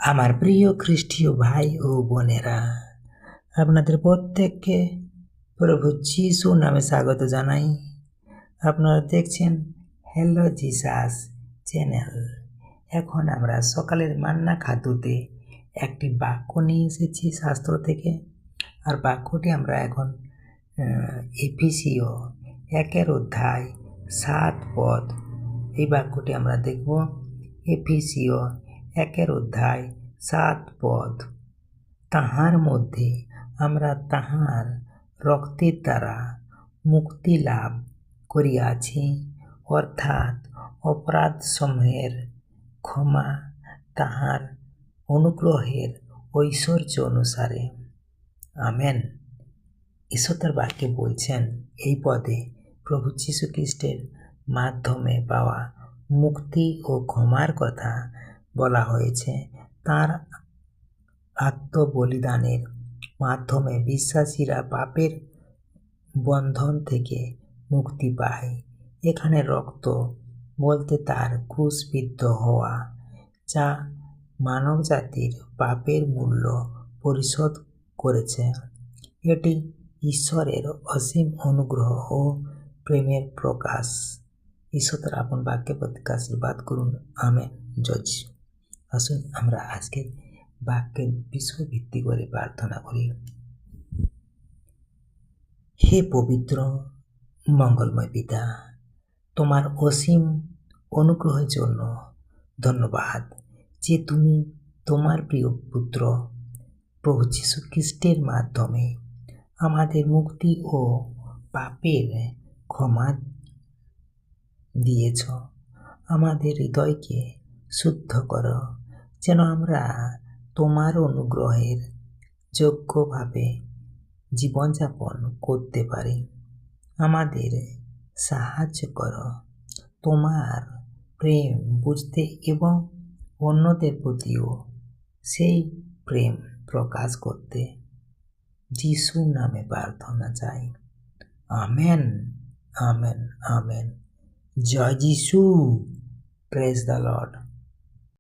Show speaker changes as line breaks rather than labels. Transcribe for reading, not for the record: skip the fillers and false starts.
আমার প্রিয় খ্রিস্টীয় ভাই ও বোনেরা, আপনাদের প্রত্যেককে প্রভু যিশু নামে স্বাগত জানাই। আপনারা দেখছেন হ্যালো জিসাস চ্যানেল। এখন আমরা সকালের মান্না খাদ্যতে একটি বাক্য নিয়ে এসেছি শাস্ত্র থেকে। আর বাক্যটি আমরা এখন এফেসীয় 1 7 পদ, এই বাক্যটি আমরা দেখব। এফেসীয় 1 7 পদ। তাহার মধ্যে আমরা তাহার রক্তের দ্বারা মুক্তি লাভ করিয়াছি, অর্থাৎ অপরাধ সমূহের ক্ষমা তাহার অনুগ্রহের ঐশ্বর্য অনুসারে। আমেন। ঈশ্বর তার বাক্যে বলছেন, এই পদে প্রভু যীশু খ্রিস্টের মাধ্যমে পাওয়া মুক্তি ও ক্ষমার কথা বলা হয়েছে। তার আত্মবলিদানের মাধ্যমে বিশ্বাসীরা পাপের বন্ধন থেকে মুক্তি পায়। এখানে রক্ত বলতে তার ক্রুশবিদ্ধ হওয়া, যা মানব জাতির পাপের মূল্য পরিশোধ করেছে। এটি ঈশ্বরের অসীম অনুগ্রহ ও প্রেমের প্রকাশ। ঈশ্বর তার আপন বাক্যে প্রত্যেক আশীর্বাদ করুন। আমেন। জয় যিশু। আসুন আমরা আজকের বাক্যের বিষয় ভিত্তি করে প্রার্থনা করি। হে পবিত্র মঙ্গলময় পিতা, তোমার অসীম অনুগ্রহের জন্য ধন্যবাদ যে তুমি তোমার প্রিয় পুত্র প্রভু যীশু খ্রিস্টের মাধ্যমে আমাদের মুক্তি ও পাপের ক্ষমা দিয়েছ। আমাদের হৃদয়কে শুদ্ধ করো, যেন আমরা তোমার অনুগ্রহের যোগ্যভাবে জীবনযাপন করতে পারি। আমাদের সাহায্য করো তোমার প্রেম বুঝতে এবং অন্যদের প্রতিও সেই প্রেম প্রকাশ করতে। যিশুর নামে প্রার্থনা চাই। Amen, amen, amen. জয় যিশু। Praise the Lord.